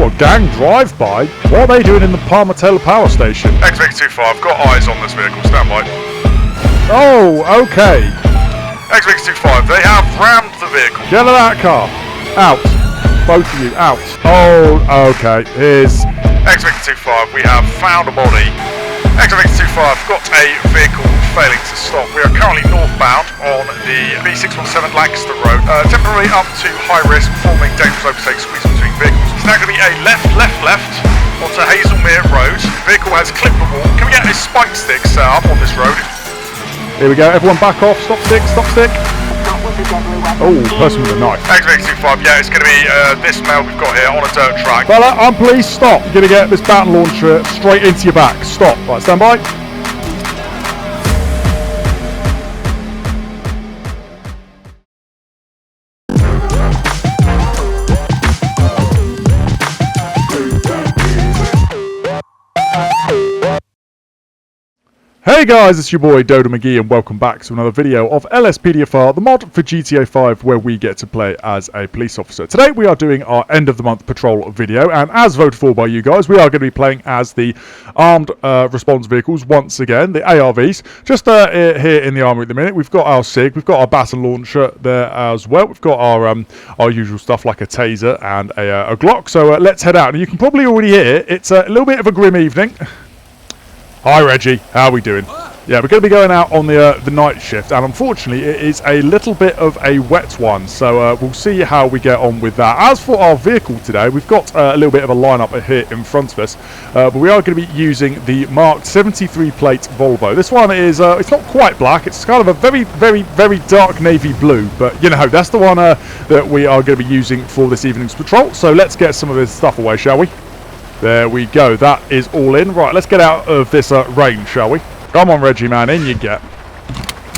Oh, a gang drive-by? What are they doing in the 𝗗𝗶𝘀𝗶𝗺𝗶 power station? XVIC-25, got eyes on this vehicle, stand by. Oh, okay. XVIC-25, they have rammed the vehicle. Get out of that car. Out. Both of you, out. Oh, okay. Here's... XVIC-25, we have found a body. XVIC-25, got a vehicle failing to stop. We are currently northbound on the B617 Lancaster Road, temporarily up to high risk, forming dangerous overtake squeeze between vehicles. It's now going to be a left onto Hazelmere Road. Vehicle has clipped the wall. Can we get a spike stick set up on this road? Here we go, everyone back off, stop stick. Oh, person with a knife. XVIC-25, yeah, it's going to be this male we've got here on a dirt track. Fella, please stop. You're going to get this battle launcher straight into your back. Stop. Right, stand by. Hey guys, it's your boy Dodo Mcgee and welcome back to another video of LSPDFR, the mod for GTA 5 where we get to play as a police officer. Today we are doing our end of the month patrol video, and as voted for by you guys, we are going to be playing as the armed response vehicles once again, the ARVs. Just here in the armory at the minute, we've got our SIG, we've got our battle launcher there as well, we've got our usual stuff like a taser and a Glock, so let's head out. And you can probably already hear, it's a little bit of a grim evening. Hi Reggie, how are we doing? Yeah, we're going to be going out on the night shift, and unfortunately it is a little bit of a wet one, so we'll see how we get on with that. As for our vehicle today, we've got a little bit of a lineup here in front of us, but we are going to be using the marked 73 plate Volvo. This one is, it's not quite black, it's kind of a very dark navy blue, but you know, that's the one that we are going to be using for this evening's patrol. So let's get some of this stuff away, shall we? There we go, that is all in. Right, let's get out of this rain, shall we? Come on, Reggie, man, in you get.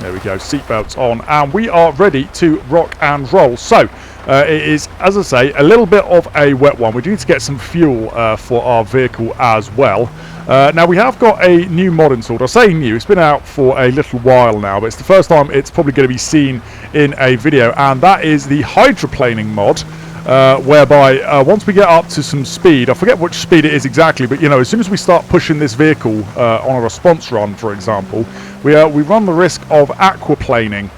There we go, seatbelts on, and we are ready to rock and roll. So, it is, as I say, a little bit of a wet one. We do need to get some fuel for our vehicle as well. Now, we have got a new mod installed. I say new, it's been out for a little while now, but it's the first time it's probably going to be seen in a video, and that is the hydroplaning mod. Whereby once we get up to some speed, I forget which speed it is exactly, but you know, as soon as we start pushing this vehicle on a response run, for example, we run the risk of aquaplaning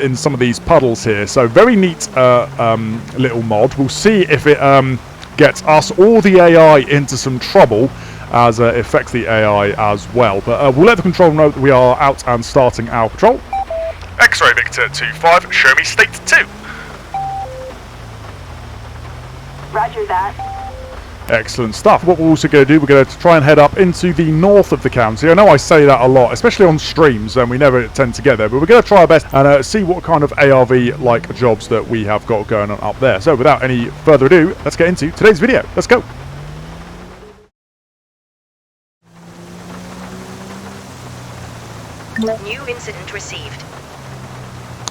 in some of these puddles here. So very neat little mod. We'll see if it gets us or the AI into some trouble, as it affects the AI as well. But we'll let the control know that we are out and starting our patrol. X-ray Victor 25, show me state 2. Roger that. Excellent stuff. What we're also going to do, we're going to try and head up into the north of the county. I know I say that a lot, especially on streams, and we never tend to get there, but we're going to try our best and see what kind of ARV-like jobs that we have got going on up there. So without any further ado, let's get into today's video. Let's go. New incident received.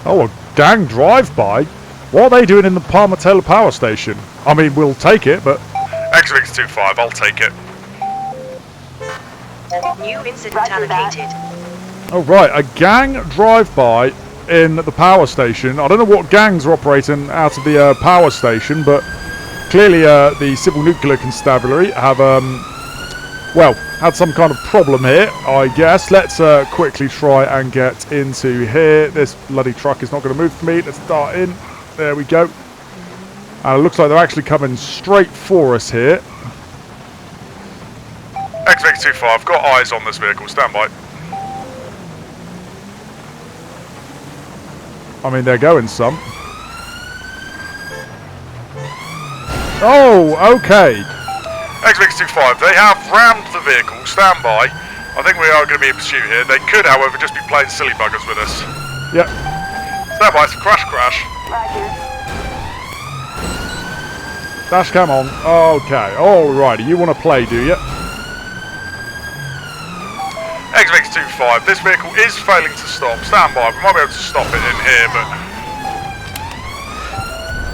Oh, a gang drive-by? What are they doing in the 𝗗𝗶𝘀𝗶𝗺𝗶 power station? I mean, we'll take it, but... XVIC-25, I'll take it. New incident allocated. Oh, right, a gang drive-by in the power station. I don't know what gangs are operating out of the power station, but clearly the Civil Nuclear Constabulary have, well, had some kind of problem here, I guess. Let's quickly try and get into here. This bloody truck is not going to move for me. Let's start in. There we go. And it looks like they're actually coming straight for us here. XVIC-25, got eyes on this vehicle, stand by. I mean, they're going some. Oh, okay. XVIC-25, they have rammed the vehicle, stand by. I think we are going to be in pursuit here. They could, however, just be playing silly buggers with us. Yep. Stand by, it's a crash. Roger. Dash cam on. Okay, alrighty. You want to play, do you? XVIC-25, this vehicle is failing to stop. Stand by, we might be able to stop it in here, but...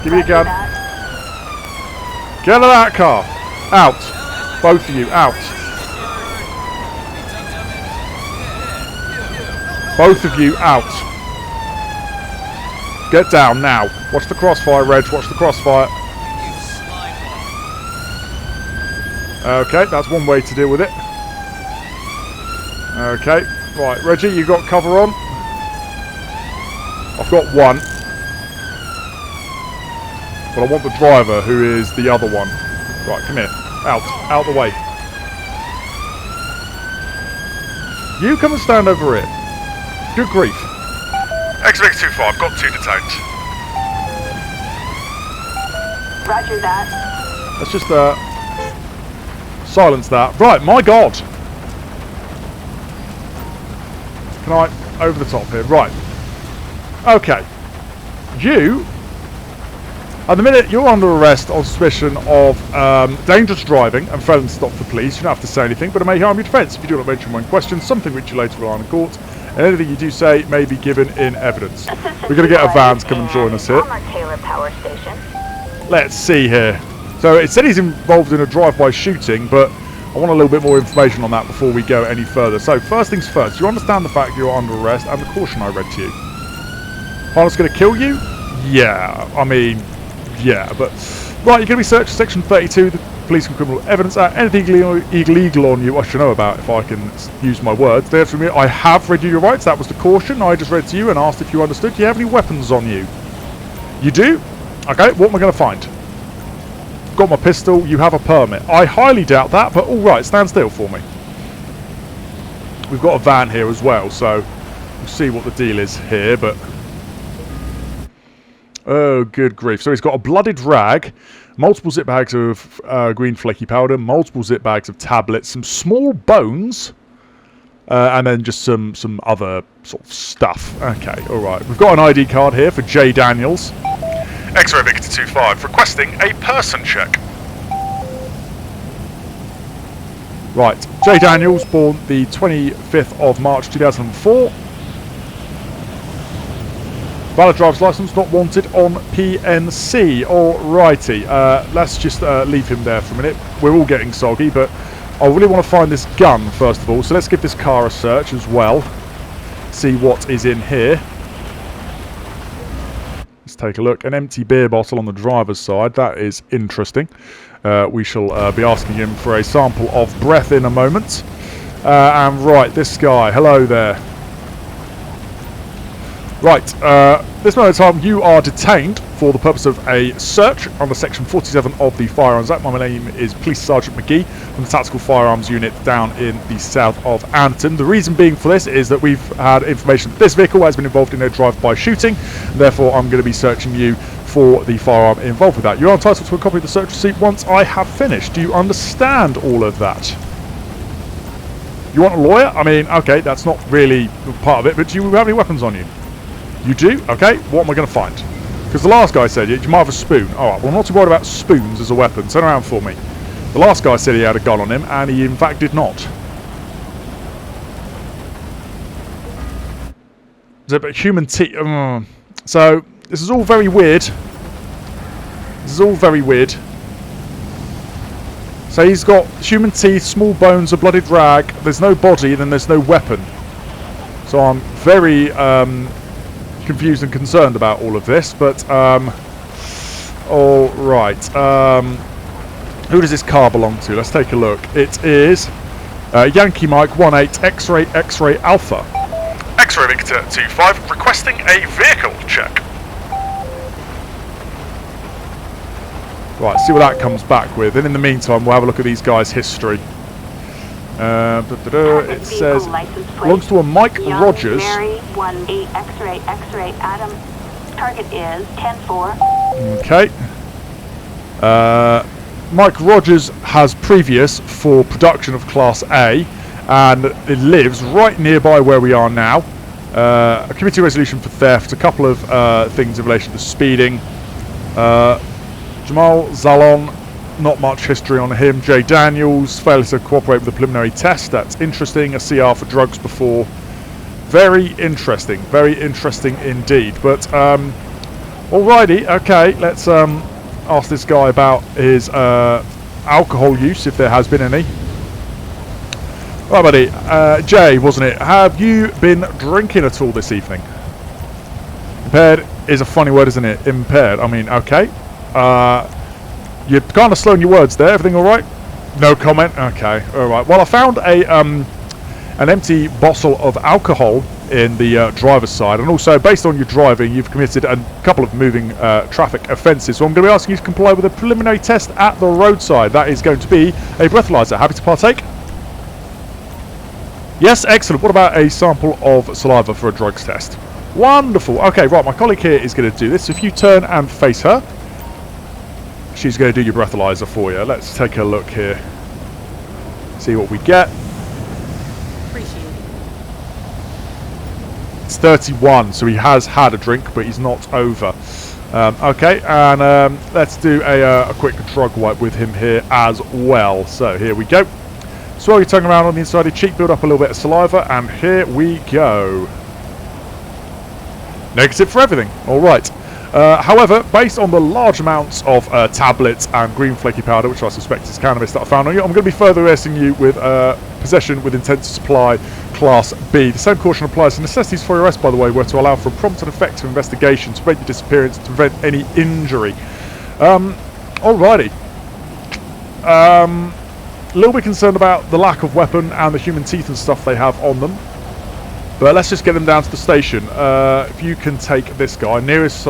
Give me a gun. Get out of that car. Out. Both of you, out. Both of you, out. Get down now. Watch the crossfire, Reg. Watch the crossfire. Okay, that's one way to deal with it. Okay, right, Reggie, you got cover on? I've got one. But I want the driver, who is the other one. Right, come here. Out the way. You come and stand over here. Good grief. X-Victor 25, got 2 detained. Roger that. Let's just silence that. Right, my God. Can I over the top here? Right. Okay. You, at the minute, you're under arrest on suspicion of dangerous driving and failing to stop the police. You don't have to say anything, but it may harm your defence if you do not mention when questioned, something which you later rely on in court. And anything you do say may be given in evidence. We're going to get a van to come and join us here. Power Station. Let's see here. So it said he's involved in a drive-by shooting, but I want a little bit more information on that before we go any further. So first things first, you understand the fact you're under arrest and the caution I read to you. Pilot's going to kill you? Yeah, I mean, yeah, but... Right, you're going to be searched section 32, the Police and Criminal Evidence Act. Anything illegal on you I should know about, if I can use my words. There from me, I have read you your rights, that was the caution I just read to you and asked if you understood. Do you have any weapons on you? You do? Okay, what am I going to find? Got my pistol, you have a permit. I highly doubt that, but alright, stand still for me. We've got a van here as well, so we'll see what the deal is here, but... Oh, good grief. So he's got a blooded rag, multiple zip bags of green flaky powder, multiple zip bags of tablets, some small bones, and then just some other sort of stuff. Okay, alright. We've got an ID card here for J. Daniels. X-Ray Victor 25, requesting a person check. Right, J. Daniels, born the 25th of March 2004. Valid driver's license, not wanted on PNC. Alrighty, let's just leave him there for a minute. We're all getting soggy, but I really want to find this gun first of all. So let's give this car a search as well. See what is in here. Let's take a look. An empty beer bottle on the driver's side. That is interesting. We shall be asking him for a sample of breath in a moment. And right, this guy. Hello there. Right, this moment in time, you are detained for the purpose of a search under Section 47 of the Firearms Act. My name is Police Sergeant Mcgee from the Tactical Firearms Unit down in the south of Anderton. The reason being for this is that we've had information that this vehicle has been involved in a drive-by shooting, and therefore I'm going to be searching you for the firearm involved with that. You're entitled to a copy of the search receipt once I have finished. Do you understand all of that? You want a lawyer? I mean, okay, that's not really part of it, but do you have any weapons on you? You do? Okay, what am I going to find? Because the last guy said you might have a spoon. Alright, well I'm not too worried about spoons as a weapon. Turn around for me. The last guy said he had a gun on him, and he in fact did not. Is it human teeth? So, this is all very weird. This is all very weird. So he's got human teeth, small bones, a blooded rag. There's no body, then there's no weapon. So I'm very... confused and concerned about all of this, but all right. Who does this car belong to? Let's take a look. It is Yankee Mike 18 X-ray Alpha. X-Ray Victor 25, requesting a vehicle check. Right, see what that comes back with, and in the meantime we'll have a look at these guys' history. It says belongs to a Mike Rogers. Mary 18 X-ray Adam. Target is 10-4. Okay. Mike Rogers has previous for production of Class A, and it lives right nearby where we are now. A committee resolution for theft, a couple of things in relation to speeding. Jamal Zalon. Not much history on him. J. Daniels, failed to cooperate with the preliminary test. That's interesting. A CR for drugs before. Very interesting indeed. But, alrighty, okay, let's ask this guy about his alcohol use, if there has been any. Right, buddy, Jay, wasn't it? Have you been drinking at all this evening? Impaired is a funny word, isn't it? Impaired. I mean, okay. You're kind of slowing your words there. Everything all right? No comment? Okay, alright. Well, I found an empty bottle of alcohol in the driver's side, and also, based on your driving, you've committed a couple of moving traffic offences, so I'm going to be asking you to comply with a preliminary test at the roadside. That is going to be a breathalyzer. Happy to partake? Yes, excellent. What about a sample of saliva for a drugs test? Wonderful. Okay, right, my colleague here is going to do this. So if you turn and face her, she's going to do your breathalyzer for you. Let's take a look here. See what we get. Appreciate it. It's 31, so he has had a drink, but he's not over. Okay, and let's do a quick drug wipe with him here as well. So here we go. Swirl your tongue around on the inside of your cheek, build up a little bit of saliva, and here we go. Negative for everything. All right. However, based on the large amounts of tablets and green flaky powder, which I suspect is cannabis that I found on you, I'm going to be further arresting you with possession with intent to supply Class B. The same caution applies to necessities for your arrest, by the way, were to allow for a prompt and effective investigation to prevent your disappearance, to prevent any injury. Alrighty. A little bit concerned about the lack of weapon and the human teeth and stuff they have on them. But let's just get them down to the station. If you can take this guy, nearest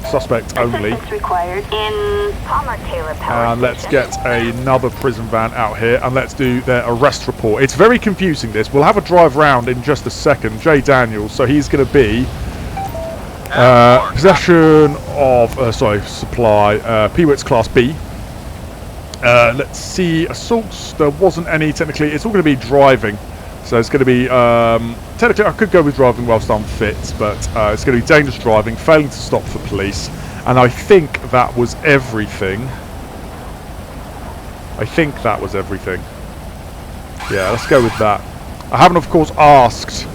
suspect only. Assistance required in Palmer Taylor Power And let's Station. get another prison van out here and let's do their arrest report. It's very confusing, this. We'll have a drive round in just a second. Jay Daniels, so he's going to be possession of, supply, 𝗶𝗀𝗀𝗶𝗀𝗀𝗃 Class B. Let's see, assaults, there wasn't any technically. It's all going to be driving. So it's going to be, technically I could go with driving whilst unfit, but it's going to be dangerous driving, failing to stop for police, and I think that was everything. Yeah, let's go with that. I haven't, of course, asked,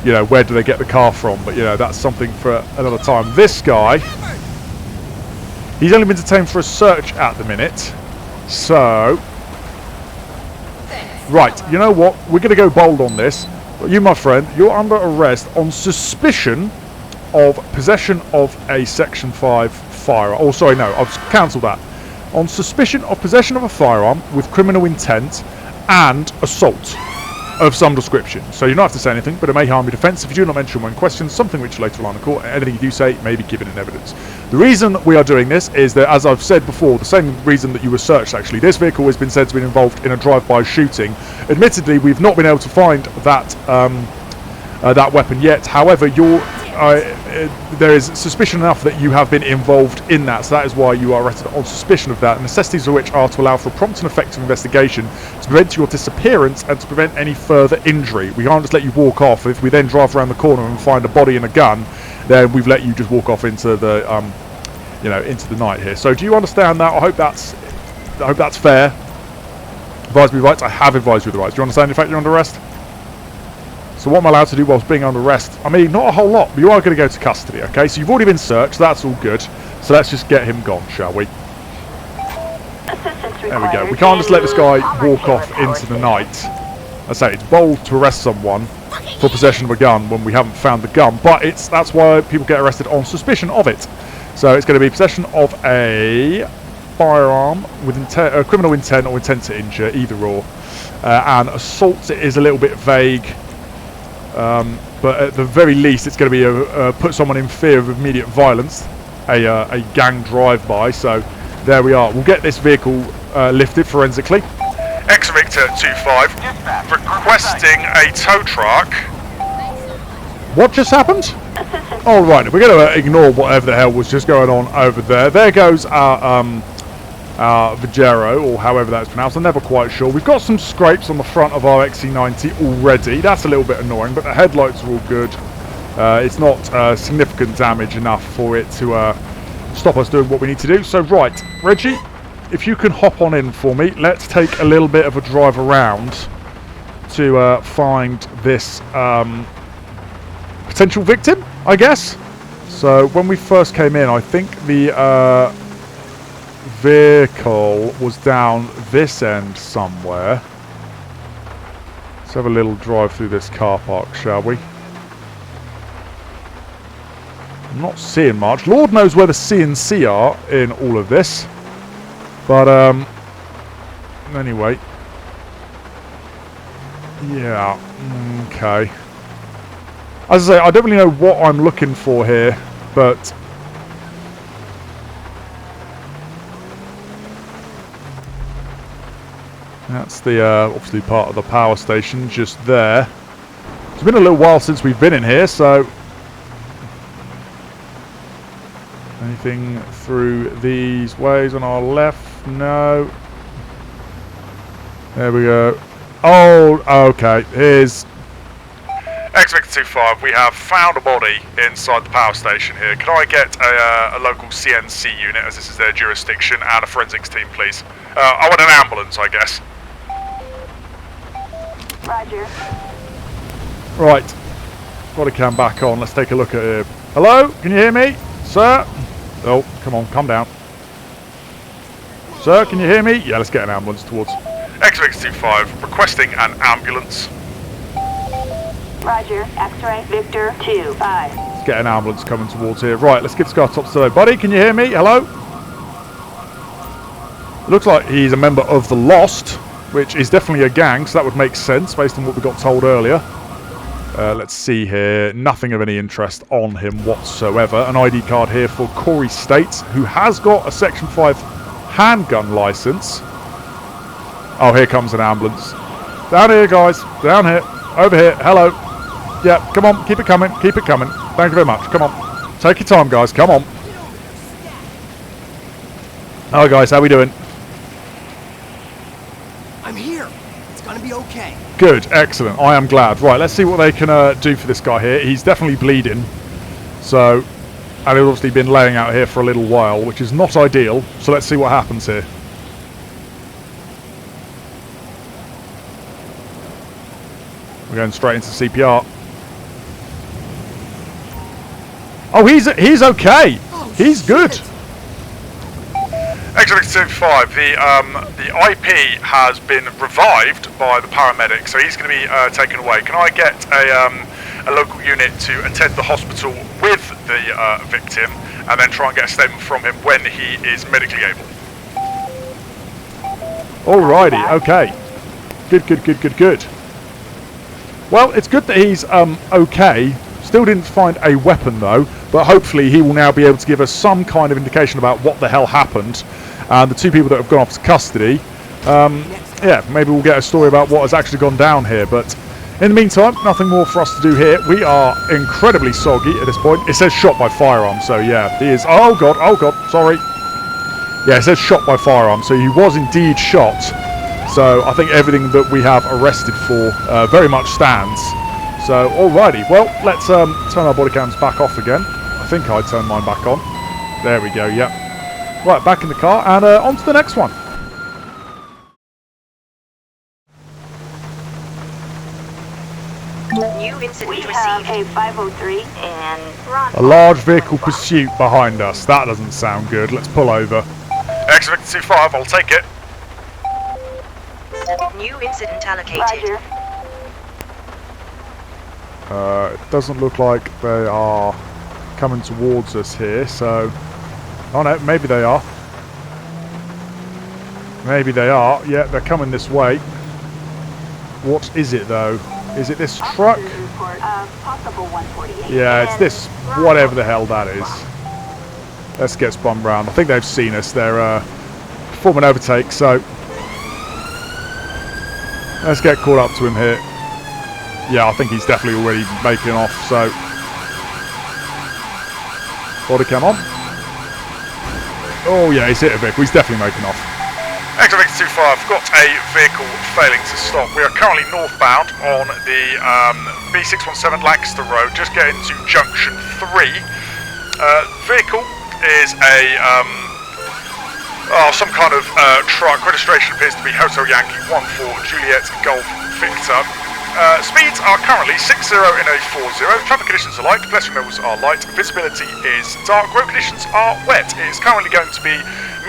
you know, where do they get the car from, but, you know, that's something for another time. This guy, he's only been detained for a search at the minute, so... Right, you know what? We're going to go bold on this. You, my friend, you're under arrest on suspicion of possession of a Section 5 firearm. Oh, sorry, no, I've cancelled that. On suspicion of possession of a firearm with criminal intent and assault of some description. So you don't have to say anything, but it may harm your defence if you do not mention when questioned, something which later on in court, anything you do say may be given in evidence. The reason that we are doing this is that, as I've said before, the same reason that you were searched actually. This vehicle has been said to be involved in a drive-by shooting. Admittedly, we've not been able to find that that weapon yet. However, there is suspicion enough that you have been involved in that, so that is why you are arrested on suspicion of that. The necessities of which are to allow for a prompt and effective investigation to prevent your disappearance and to prevent any further injury. We can't just let you walk off. If we then drive around the corner and find a body and a gun, then we've let you just walk off into the, you know, into the night here. So do you understand that? I hope that's fair. Advise me rights. I have advised you of the rights. Do you understand the fact you're under arrest? So what am I allowed to do whilst being under arrest? I mean, not a whole lot, but you are going to go to custody, okay? So you've already been searched, that's all good. So let's just get him gone, shall we? There we go. We can't just let this guy walk off into the night. I say, it's bold to arrest someone for possession of a gun when we haven't found the gun, but that's why people get arrested on suspicion of it. So it's going to be possession of a firearm with criminal intent or intent to injure, either or. And assault is a little bit vague. But at the very least, it's going to be put someone in fear of immediate violence, a gang drive-by. So there we are. We'll get this vehicle lifted forensically. Ex-Victor 25 requesting a tow truck. What just happened? All right, we're going to ignore whatever the hell was just going on over there. There goes our Vajero, or however that's pronounced. I'm never quite sure. We've got some scrapes on the front of our XC90 already. That's a little bit annoying, but the headlights are all good. It's not significant damage enough for it to stop us doing what we need to do. So, right, Reggie, if you can hop on in for me, let's take a little bit of a drive around to find this potential victim, I guess. So, when we first came in, I think the vehicle was down this end somewhere. Let's have a little drive through this car park, shall we? I'm not seeing much. Lord knows where the C&C are in all of this. But, anyway. Yeah, okay. As I say, I don't really know what I'm looking for here, but... That's the, obviously part of the power station just there. It's been a little while since we've been in here, so... Anything through these ways on our left? No. There we go. Oh, okay. Here's... X-Victor 2-5, we have found a body inside the power station here. Can I get a local CNC unit, as this is their jurisdiction, and a forensics team, please? I want an ambulance, I guess. Roger. Right. Body cam back on. Let's take a look at it. Hello? Can you hear me? Sir? Oh, come on. Calm down. Sir, can you hear me? Yeah, let's get an ambulance towards... X-Victor 2-5, requesting an ambulance. Roger. X-ray. Victor 2-5. Let's get an ambulance coming towards here. Right, let's get Scar Top today. Buddy, can you hear me? Hello? Looks like he's a member of the Lost, which is definitely a gang, so that would make sense based on what we got told earlier. Let's see here. Nothing of any interest on him whatsoever. An ID card here for Corey States, who has got a Section 5 handgun license. Oh, here comes an ambulance. Down here, guys. Down here. Over here. Hello. Yeah, come on. Keep it coming. Keep it coming. Thank you very much. Come on. Take your time, guys. Come on. Hello, guys. How we doing? I'm here. It's gonna be okay. Good. Excellent. I am glad. Right, let's see what they can do for this guy here. He's definitely bleeding. So, and he's obviously been laying out here for a little while, which is not ideal. So let's see what happens here. We're going straight into CPR. Oh, he's okay. Oh, he's good. shit. X-Victor 2-5, the IP has been revived by the paramedic, so he's going to be taken away. Can I get a local unit to attend the hospital with the victim, and then try and get a statement from him when he is medically able? Alrighty, okay. Good. Well, it's good that he's okay. Still didn't find a weapon though, but hopefully he will now be able to give us some kind of indication about what the hell happened. And the two people that have gone off to custody, yeah, maybe we'll get a story about what has actually gone down here. But in the meantime, nothing more for us to do here. We are incredibly soggy at this point. It says shot by firearm, so yeah, he is... Oh god, sorry. Yeah, it says shot by firearm, so he was indeed shot. So I think everything that we have arrested for very much stands. So, alrighty, well, let's turn our body cams back off again. I think I turned mine back on. There we go, yep. Right, back in the car, and on to the next one. New incident We received. have a 503 and Ron. A large vehicle pursuit behind us. That doesn't sound good. Let's pull over. X-Victor 2-5, I'll take it. New incident allocated. Roger. It doesn't look like they are coming towards us here, so... Oh no, maybe they are. Maybe they are. Yeah, they're coming this way. What is it though? Is it this truck? Officers report possible 148. Yeah, it's this, whatever the hell that is. Let's get spun round. I think they've seen us. They're performing overtake, so... Let's get caught up to him here. Yeah, I think he's definitely already making off, so... Body cam on. Oh yeah, he's hit a vehicle. He's definitely making off. X-Victor 2-5, got a vehicle failing to stop. We are currently northbound on the B617 Lancaster Road, just getting to Junction 3. Vehicle is a some kind of truck. Registration appears to be Hotel Yankee 14 Juliet Golf Victor. Speeds are currently 60 in a 40. Traffic conditions are light, pedestrian levels are light, visibility is dark, road conditions are wet. It is currently going to be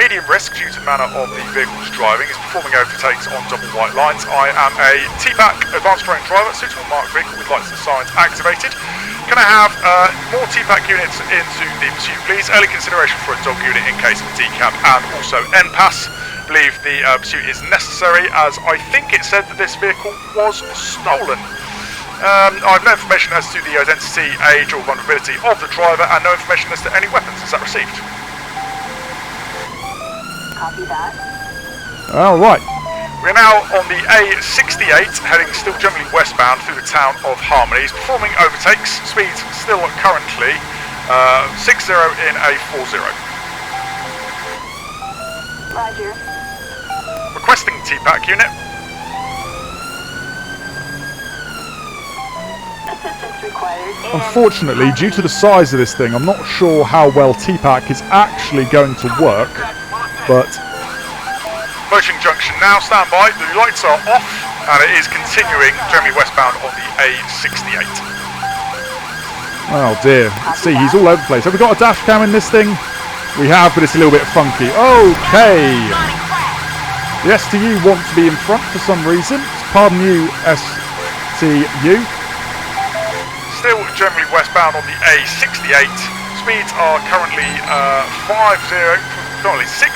medium risk due to the manner of the vehicle's driving. It's performing overtakes on double white lines. I am a TPAC advanced terrain driver, suitable marked vehicle with lights and signs activated. Can I have more TPAC units into the pursuit, please? Early consideration for a dog unit in case of decap and also NPAS. believe the pursuit is necessary, as I think it said that this vehicle was stolen. I have no information as to the identity, age or vulnerability of the driver, and no information as to any weapons. Is that received? Copy that. All right. We're now on the A68, heading still generally westbound through the town of Harmony. He's performing overtakes, speeds still currently 60 in a 40. Roger. Requesting TPAC unit. Assistance required. Unfortunately, due to the size of this thing, I'm not sure how well TPAC is actually going to work, but... Approaching junction now, stand by. The lights are off, and it is continuing generally westbound on the A68. Oh dear. Let's see, he's all over the place. Have we got a dash cam in this thing? We have, but it's a little bit funky. Okay. The STU want to be in front for some reason. Pardon you, STU. Still generally westbound on the A68. Speeds are currently 60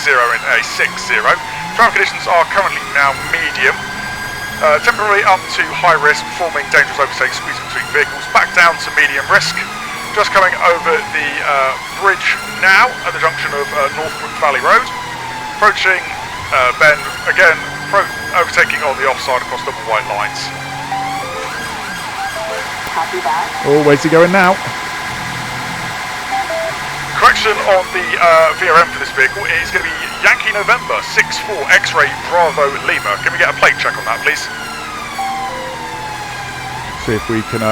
in a 60. Traffic conditions are currently now medium. Temporarily up to high risk, performing dangerous overtakes, squeezing between vehicles, back down to medium risk. Just coming over the bridge now at the junction of Northbrook Valley Road. Approaching bend, again, overtaking on the offside across double white lines. Copy that. Oh, where's he going now? Correction on the VRM for this vehicle is going to be Yankee November 64 X-Ray Bravo Lima. Can we get a plate check on that, please? See if we can...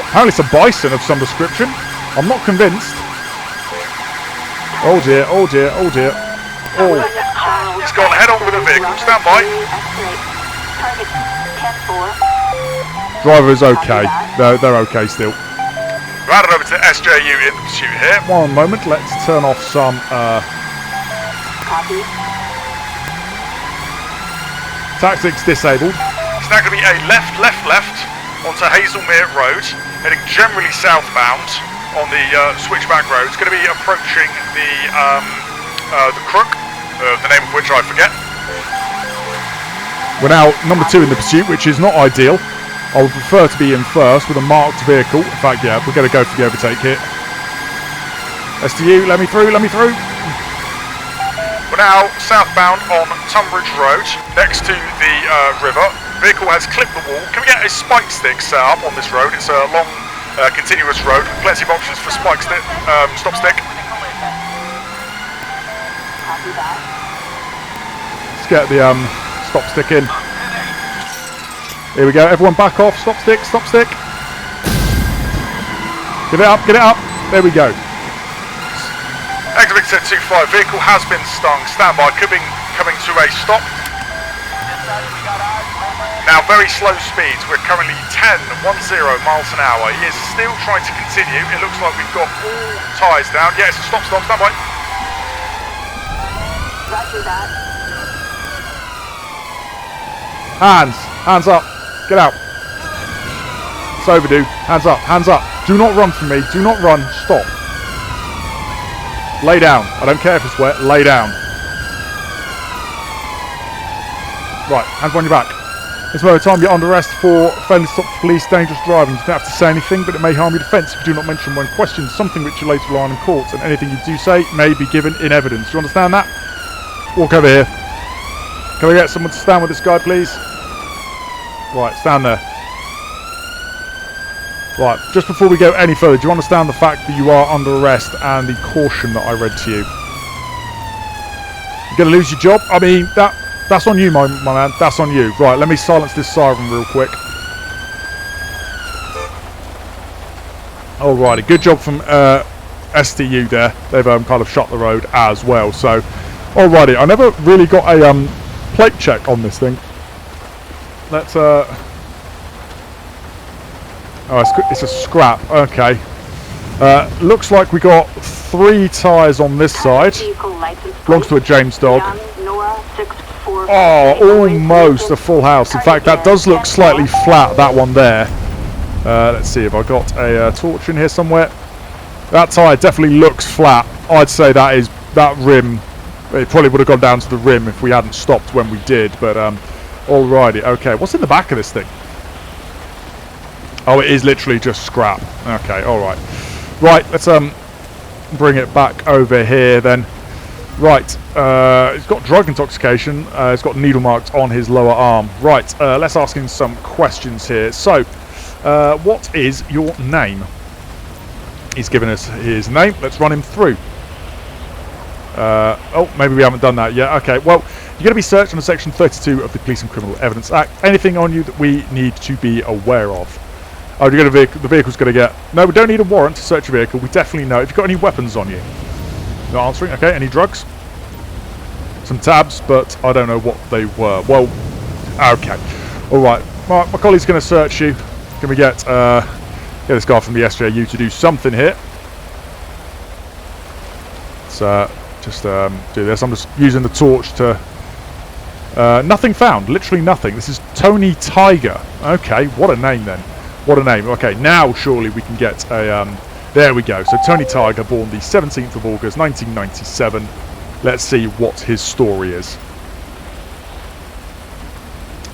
Apparently it's a bison of some description. I'm not convinced. Oh dear, oh dear, oh dear. Oh. He's gone head on with the vehicle. Stand by. Target 10-4. Driver is okay. They're okay still. Rounded over to SJU in the pursuit here. One moment, let's turn off some... Copy. Tactics disabled. It's now going to be a left onto Hazelmere Road, heading generally southbound on the switchback road. It's going to be approaching the Crook, the name of which I forget. We're now number 2 in the pursuit, which is not ideal. I would prefer to be in first with a marked vehicle. In fact, yeah, we're going to go for the overtake here. STU, let me through, let me through. We're now southbound on Tunbridge Road, next to the river. Vehicle has clipped the wall. Can we get a spike stick set up on this road? It's a long, continuous road. Plenty of options for spike stick, stop stick. Copy that. Let's get the stop stick in. Here we go, everyone back off, stop stick, stop stick. Get it up, there we go. Exit 25, vehicle has been stung, stand by, coming to a stop. Now very slow speeds, we're currently 10 miles an hour. He is still trying to continue, it looks like we've got all tyres down. Yeah, it's a stop, stand by. Roger that. Hands up. Get out. It's overdue. Hands up, hands up. Do not run from me. Do not run. Stop. Lay down. I don't care if it's wet. Lay down. Right, hands on your back. This moment of time you're under arrest for failing to stop police dangerous driving. You don't have to say anything, but it may harm your defence if you do not mention when questioned something which you later rely on in court, and anything you do say may be given in evidence. Do you understand that? Walk over here. Can we get someone to stand with this guy, please? Right, stand there. Right, just before we go any further, do you understand the fact that you are under arrest and the caution that I read to you? You're going to lose your job? I mean, that's on you, my man. That's on you. Right, let me silence this siren real quick. Alrighty, good job from STU there. They've kind of shut the road as well. So, alrighty, I never really got a plate check on this thing. Let's oh, it's a scrap. Okay. Looks like we got 3 tyres on this side. Belongs to a James dog. Oh, almost a full house. In fact, that does look slightly flat, that one there. Let's see if I got a torch in here somewhere. That tyre definitely looks flat. I'd say that rim It probably would have gone down to the rim if we hadn't stopped when we did, but alrighty. Okay, what's in the back of this thing? Oh, it is literally just scrap. Okay, alright. Right, let's bring it back over here then. Right, he's got drug intoxication. He's got needle marks on his lower arm. Right, let's ask him some questions here. So, what is your name? He's given us his name. Let's run him through. Oh, maybe we haven't done that yet. Okay, well, you're going to be searched under Section 32 of the Police and Criminal Evidence Act. Anything on you that we need to be aware of? Oh, you got a vehicle. The vehicle's going to get... No, we don't need a warrant to search your vehicle. We definitely know. If you've got any weapons on you. Not answering. Okay, any drugs? Some tabs, but I don't know what they were. Well, okay. Alright, my colleague's going to search you. Can we get this guy from the SJU to do something here? Let's just do this. I'm just using the torch to... nothing found. Literally nothing. This is Tony Tiger. Okay, what a name then. What a name. Okay, now surely we can get a... there we go. So Tony Tiger, born the 17th of August, 1997. Let's see what his story is.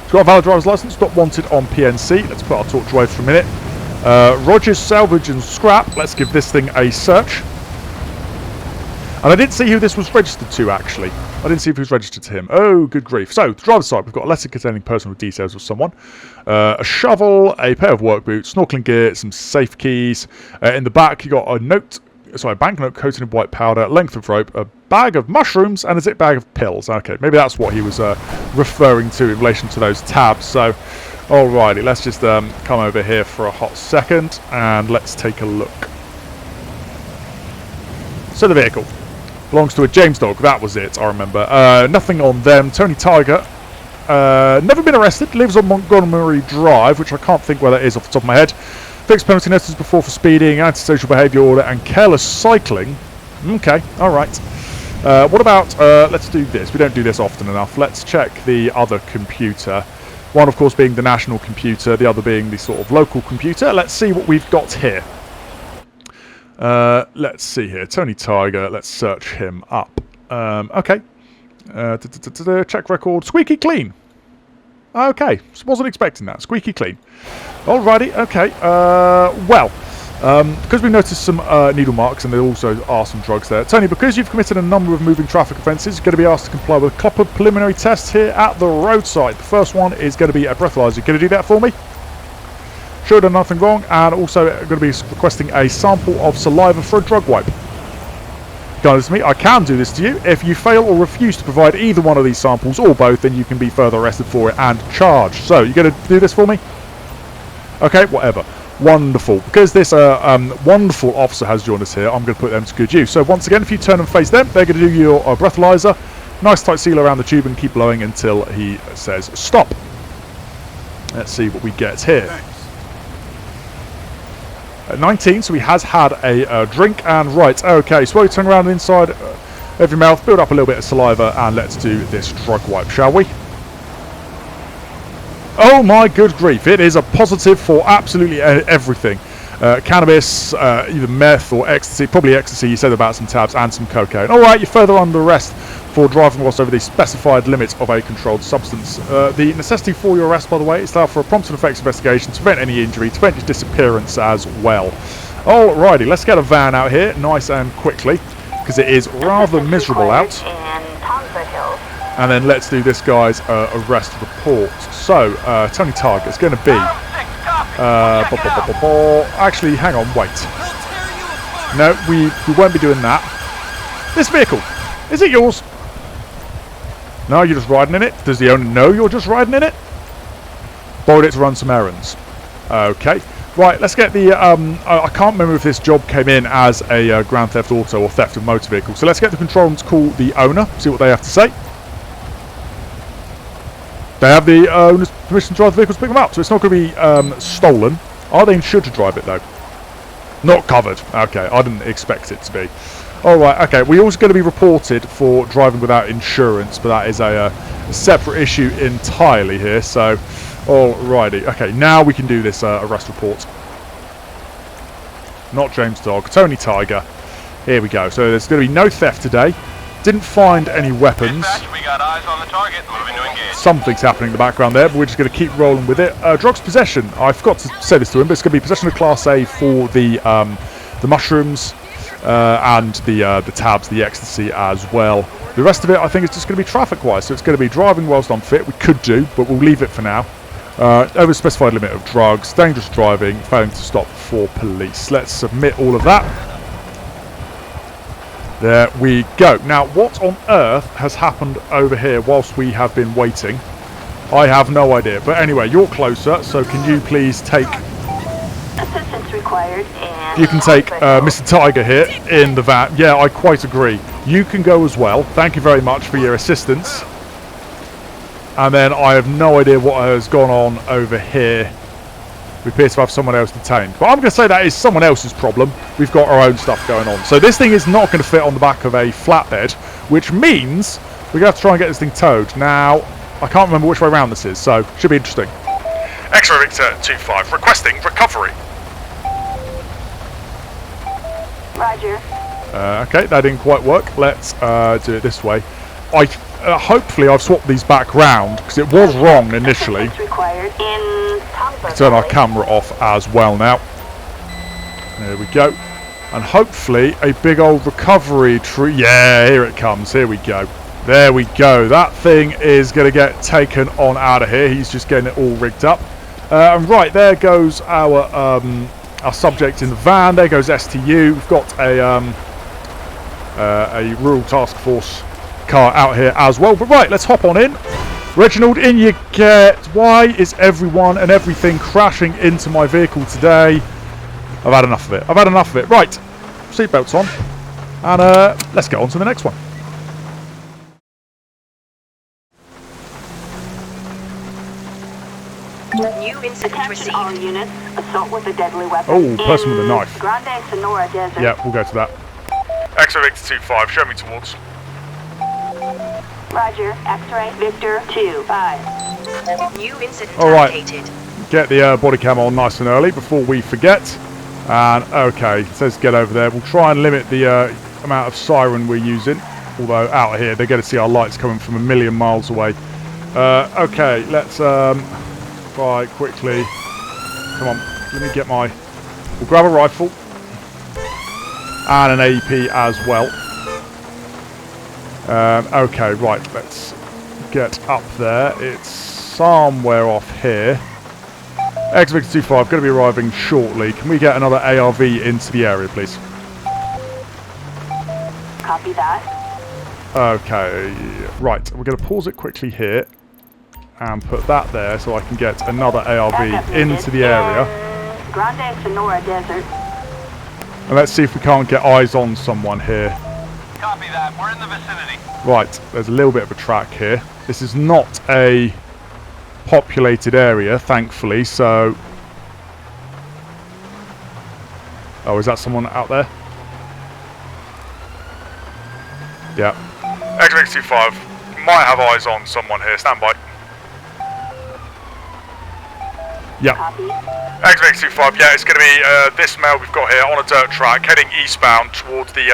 He's got a valid driver's license, not wanted on PNC. Let's put our torch away for a minute. Rogers, salvage and scrap. Let's give this thing a search. And I didn't see who this was registered to, actually. I didn't see if it was registered to him. Oh, good grief. So, the driver's side, we've got a letter containing personal details of someone. A shovel, a pair of work boots, snorkeling gear, some safe keys. In the back, you got a banknote coated in white powder, length of rope, a bag of mushrooms, and a zip bag of pills. Okay, maybe that's what he was referring to in relation to those tabs. So, alrighty, let's just come over here for a hot second, and let's take a look. So, the vehicle belongs to a James dog. That was it, I remember. Nothing on them. Tony Tiger. Never been arrested. Lives on Montgomery Drive, which I can't think where that is off the top of my head. Fixed penalty notices before for speeding, antisocial behaviour order, and careless cycling. Okay, alright. What about, let's do this. We don't do this often enough. Let's check the other computer. One, of course, being the national computer. The other being the sort of local computer. Let's see what we've got here. Let's see here. Tony Tiger. Let's search him up. Okay. Check record. Squeaky clean. Okay. Wasn't expecting that. Squeaky clean. Alrighty. Okay. Well, because we've noticed some needle marks and there also are some drugs there. Tony, because you've committed a number of moving traffic offences, you're going to be asked to comply with a couple of preliminary tests here at the roadside. The first one is going to be a breathalyzer. You're going to do that for me? Sure, done nothing wrong, and also going to be requesting a sample of saliva for a drug wipe. Guys, me, I can do this to you. If you fail or refuse to provide either one of these samples or both, then you can be further arrested for it and charged. So, you're going to do this for me? Okay, whatever. Wonderful. Because this wonderful officer has joined us here, I'm going to put them to good use. So, once again, if you turn and face them, they're going to do your breathalyzer. Nice tight seal around the tube and keep blowing until he says stop. Let's see what we get here. 19, so he has had a drink, and right, okay, slowly turn around the inside of your mouth, build up a little bit of saliva, and let's do this drug wipe, shall we? Oh my good grief, it is a positive for absolutely everything. Cannabis, either meth or ecstasy, probably ecstasy, you said about some tabs and some cocaine. Alright, you're further under arrest for driving whilst over the specified limits of a controlled substance. The necessity for your arrest, by the way, is to allow for a prompt and effective investigation to prevent any injury, to prevent your disappearance as well. Alrighty, let's get a van out here, nice and quickly, because it is rather miserable out. And then let's do this guy's arrest report. So, Tony Tiger is going to be... actually, hang on, wait. No, we won't be doing that. This vehicle, is it yours? No, you're just riding in it? Does the owner know you're just riding in it? Borrowed it to run some errands. Okay. Right, let's get the... I can't remember if this job came in as a Grand Theft Auto or theft of motor vehicle. So let's get the control room to call the owner, see what they have to say. They have the owner's permission to drive the vehicle to pick them up, so it's not going to be stolen. Are they insured to drive it, though? Not covered. Okay, I didn't expect it to be. Alright, okay, we're also going to be reported for driving without insurance, but that is a separate issue entirely here, so... Alrighty, okay, now we can do this arrest report. Not James Dog, Tony Tiger. Here we go. So there's going to be no theft today. Didn't find any weapons. Dispatch, we got eyes on the target. Moving to engage. Something's happening in the background there, but we're just going to keep rolling with it. Drugs possession. I forgot to say this to him, but it's going to be possession of Class A for the mushrooms and the tabs, the ecstasy as well. The rest of it, I think, is just going to be traffic-wise. So it's going to be driving whilst unfit. We could do, but we'll leave it for now. Over specified limit of drugs, dangerous driving, failing to stop for police. Let's submit all of that. There we go. Now, what on earth has happened over here whilst we have been waiting? I have no idea. But anyway, you're closer, so can you please take... Assistance required. And You can take Mr. Tiger here in the van. Yeah, I quite agree. You can go as well. Thank you very much for your assistance. And then I have no idea what has gone on over here. We appear to have someone else detained. But I'm going to say that is someone else's problem. We've got our own stuff going on. So this thing is not going to fit on the back of a flatbed, which means we're going to have to try and get this thing towed. Now, I can't remember which way around this is, so should be interesting. X-ray Victor 25, requesting recovery. Roger. Okay, that didn't quite work. Let's do it this way. Hopefully I've swapped these back round, because it was wrong initially. Assistance required in Turn our camera off as well now. There we go. And hopefully a big old recovery tree. Yeah, here it comes. Here we go. There we go. That thing is going to get taken on out of here. He's just getting it all rigged up. And right, there goes our subject in the van. There goes STU. We've got a rural task force car out here as well. But right, let's hop on in. Reginald, in you get. Why is everyone and everything crashing into my vehicle today? I've had enough of it. I've had enough of it. Right, seatbelts on. And let's get on to the next one. New incident Attention all received. units. Assault with a deadly weapon. Oh, person with a knife. Grande Sonora Desert. Yeah, we'll go to that. X-ray Victor 25, show me towards. Roger. X-ray Victor 25. New incident All right. allocated. Get the body cam on nice and early before we forget. And okay, it says get over there. We'll try and limit the amount of siren we're using. Although out here they're going to see our lights coming from a million miles away. Okay, let's try quickly. Come on, let me get my... We'll grab a rifle. And an AP as well. Okay, right, let's get up there. It's somewhere off here. X-Victor 25 going to be arriving shortly. Can we get another ARV into the area, please? Copy that. Okay, right, we're going to pause it quickly here and put that there so I can get another ARV Backup into needed the area. in Grande Sonora Desert. And let's see if we can't get eyes on someone here. Copy that. We're in the vicinity. Right, there's a little bit of a track here. This is not a populated area, thankfully, so... Oh, is that someone out there? Yeah. X-ray 25, might have eyes on someone here, stand by. Yeah. Copy. X-ray 25, yeah, it's going to be this male we've got here on a dirt track, heading eastbound towards the,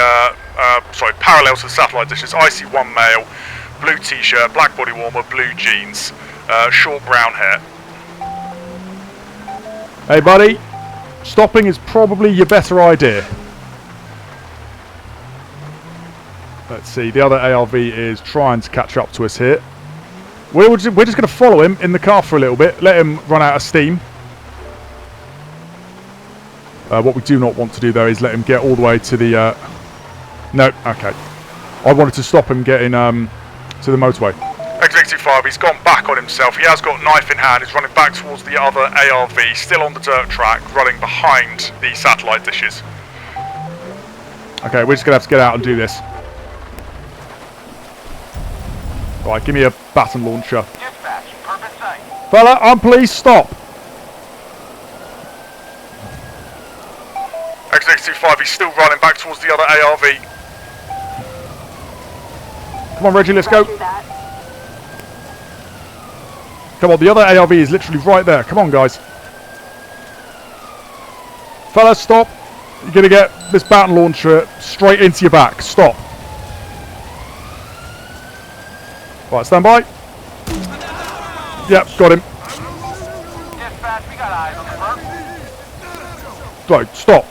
parallel to the satellite dishes. IC1 male, blue t-shirt, black body warmer, blue jeans, short brown hair. Hey, buddy. Stopping is probably your better idea. Let's see, the other ARV is trying to catch up to us here. We're just going to follow him in the car for a little bit, let him run out of steam. What we do not want to do, though, is let him get all the way to the... No, okay. I wanted to stop him getting to the motorway. X-65, he's gone back on himself. He has got knife in hand. He's running back towards the other ARV, still on the dirt track, running behind the satellite dishes. Okay, we're just going to have to get out and do this. Right, give me a baton launcher. Dispatch, perfect sight. Fella, please stop. X-65, he's still running back towards the other ARV. Come on, Reggie, let's go. Roger that. Come on, the other ARV is literally right there. Come on, guys. Fella, stop. You're going to get this baton launcher straight into your back. Stop. Right, stand by. Yep, got him. Dispatch, we got eyes on the front. Right, stop.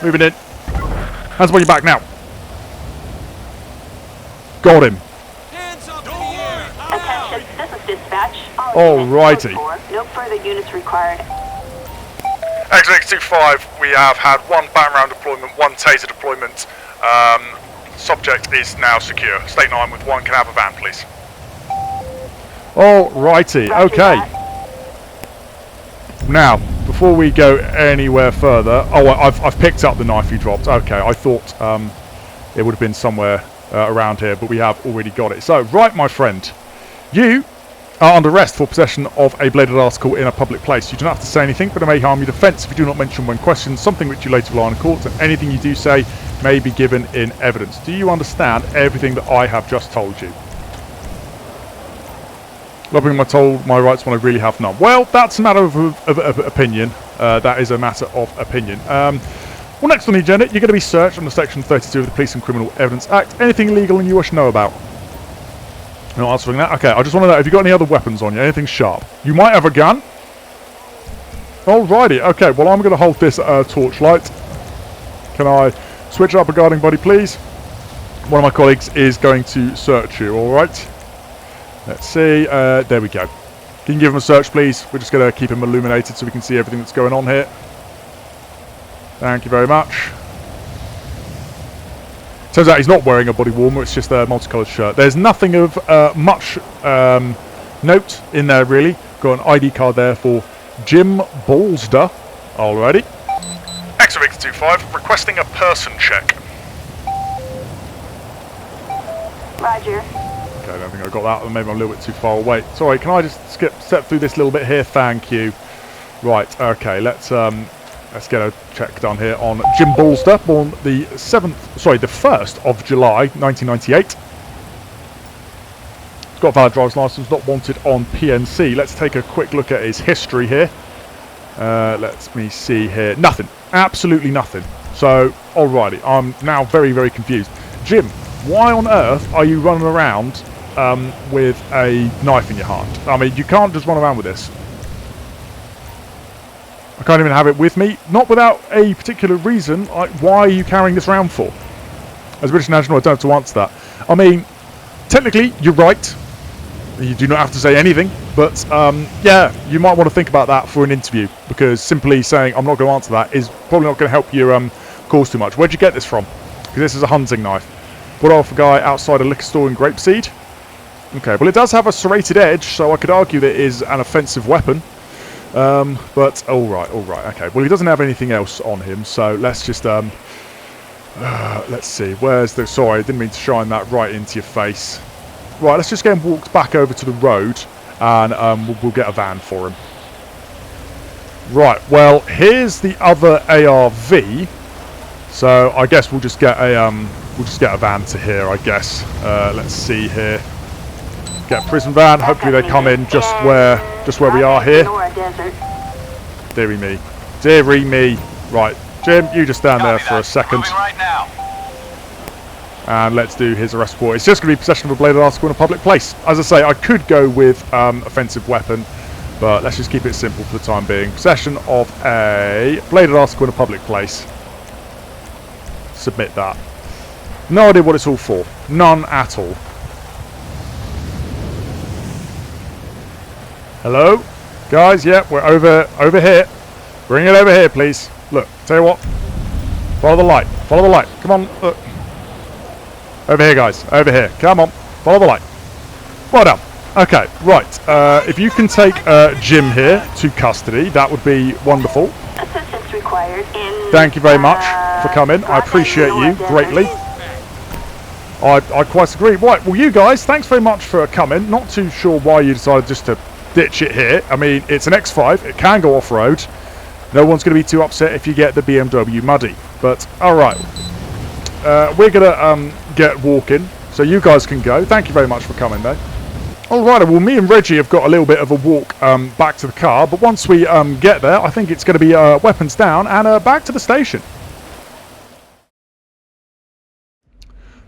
Moving in. Hands on your back now. Got him. Attention, this is dispatch. Alrighty. No further units required. X-25, we have had one baton round deployment, one taser deployment. Subject is now secure. State 9 with one. Can I have a van, please? Alrighty, Roger okay. that. Now, before we go anywhere further... Oh, I've picked up the knife you dropped. Okay, I thought it would have been somewhere around here, but we have already got it. So, right, my friend. You are under arrest for possession of a bladed article in a public place. You do not have to say anything, but it may harm your defence if you do not mention when questioned something which you later rely on in court, and anything you do say may be given in evidence. Do you understand everything that I have just told you? Loving my rights when I really have none. Well, that's a matter of opinion. That is a matter of opinion. Well, next on the agenda, you're going to be searched under Section 32 of the Police and Criminal Evidence Act. Anything illegal and you wish to know about? You're not answering that? Okay, I just want to know if you've got any other weapons on you, anything sharp. You might have a gun. Alrighty, okay, well I'm going to hold this torchlight. Can I switch up a guarding buddy, please? One of my colleagues is going to search you, alright? Let's see, there we go. Can you give him a search, please? We're just going to keep him illuminated so we can see everything that's going on here. Thank you very much. Turns out he's not wearing a body warmer, it's just a multicoloured shirt. There's nothing of much note in there, really. Got an ID card there for 𝗗𝗶𝘀𝗶𝗺𝗶. Alrighty. X-25, requesting a person check. Roger. Okay, I don't think I got that. Maybe I'm a little bit too far away. Sorry, can I just step through this little bit here? Thank you. Right, okay, let's get a check done here on 𝗗𝗶𝘀𝗶𝗺𝗏, born the 1st of July, 1998. He's got a valid driver's license, not wanted on PNC. Let's take a quick look at his history here. Let me see here. Nothing. Absolutely nothing. So, alrighty, I'm now very, very confused. Jim, why on earth are you running around with a knife in your hand? I mean, you can't just run around with this. I can't even have it with me, not without a particular reason. Why are you carrying this around for? As a British national, I don't have to answer that. I mean, technically, you're right. You do not have to say anything, but yeah, you might want to think about that for an interview, because simply saying I'm not going to answer that is probably not going to help your cause too much. Where'd you get this from? Because this is a hunting knife. Bought off a guy outside a liquor store in Grapeseed. Okay, well it does have a serrated edge, so I could argue that it is an offensive weapon. But alright, okay. Well, he doesn't have anything else on him, so let's just let's see. Where's the... Sorry, I didn't mean to shine that right into your face. Right, let's just get him walked back over to the road, and we'll get a van for him. Right, well, here's the other ARV. So I guess we'll just get a van to here, I guess. Let's see here. Get a prison van. Hopefully they come in just where we are here. Dearie me. Dearie me. Right, Jim, you just stand there for a second. Right now. And let's do his arrest report. It's just going to be possession of a bladed article in a public place. As I say, I could go with offensive weapon, but let's just keep it simple for the time being. Possession of a bladed article in a public place. Submit that. No idea what it's all for. None at all. Hello? Guys, yeah, we're over here. Bring it over here, please. Look, tell you what. Follow the light. Follow the light. Come on, look. Over here, guys. Over here. Come on. Follow the light. Well done. Okay, right. If you can take Jim here to custody, that would be wonderful. Assistance required in... Thank you very much for coming. I appreciate you greatly. I quite agree. Right, well, you guys, thanks very much for coming. Not too sure why you decided just to ditch it here. I mean, it's an X5. It can go off-road. No one's going to be too upset if you get the BMW Muddy. But, all right. We're going to get walking, so you guys can go. Thank you very much for coming, though. All right, well, me and Reggie have got a little bit of a walk back to the car, but once we get there, I think it's going to be weapons down and back to the station.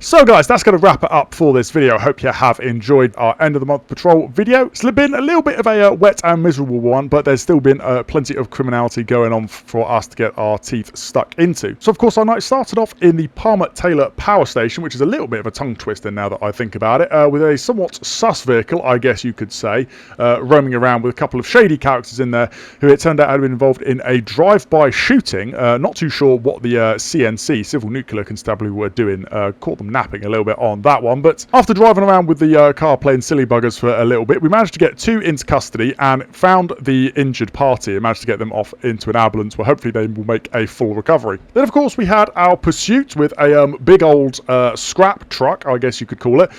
So guys, that's going to wrap it up for this video. I hope you have enjoyed our end of the month patrol video. It's been a little bit of a wet and miserable one, but there's still been plenty of criminality going on for us to get our teeth stuck into. So of course our night started off in the Palmer-Taylor power station, which is a little bit of a tongue twister now that I think about it, with a somewhat sus vehicle, I guess you could say, roaming around with a couple of shady characters in there who it turned out had been involved in a drive-by shooting. Not too sure what the CNC, Civil Nuclear Constabulary, were doing. Caught them napping a little bit on that one, but after driving around with the car playing silly buggers for a little bit, we managed to get 2 into custody and found the injured party and managed to get them off into an ambulance where hopefully they will make a full recovery. Then of course we had our pursuit with a big old scrap truck, I guess you could call it.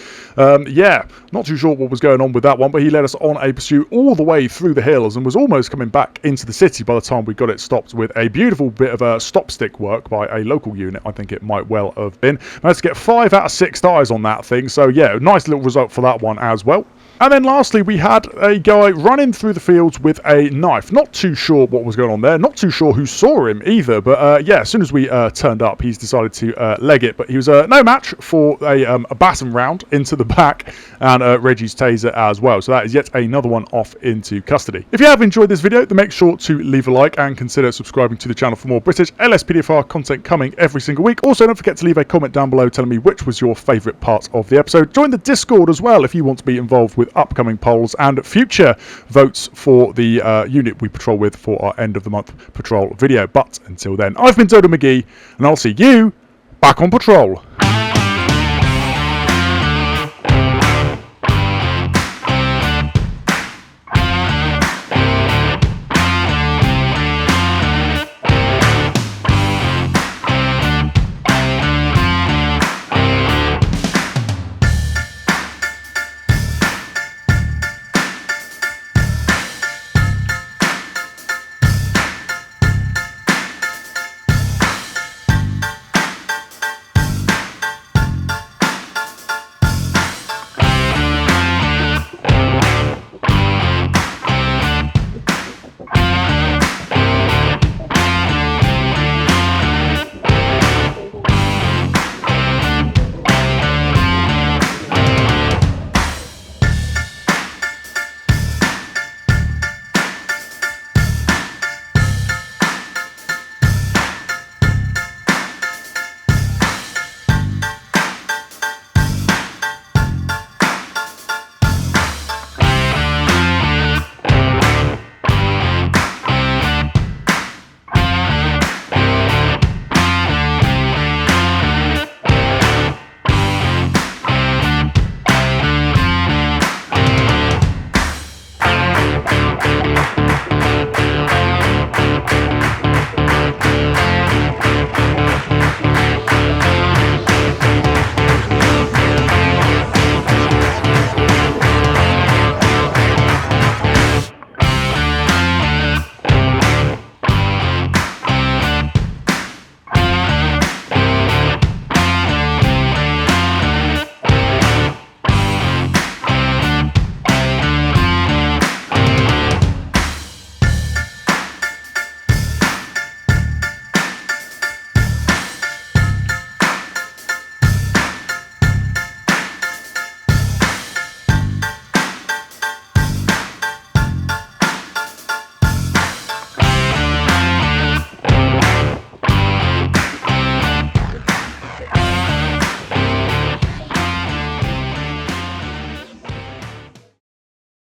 Yeah, not too sure what was going on with that one, but he led us on a pursuit all the way through the hills and was almost coming back into the city by the time we got it stopped with a beautiful bit of stop stick work by a local unit. I think it might well have been. Managed to get 5 out of 6 stars on that thing, so yeah, nice little result for that one as well. And then lastly, we had a guy running through the fields with a knife. Not too sure what was going on there. Not too sure who saw him either. But yeah, as soon as we turned up, he's decided to leg it. But he was no match for a baton round into the back and Reggie's taser as well. So that is yet another one off into custody. If you have enjoyed this video, then make sure to leave a like and consider subscribing to the channel for more British LSPDFR content coming every single week. Also, don't forget to leave a comment down below telling me which was your favourite part of the episode. Join the Discord as well if you want to be involved with upcoming polls and future votes for the unit we patrol with for our end of the month patrol video. But until then, I've been Dodo Mcgee, and I'll see you back on patrol.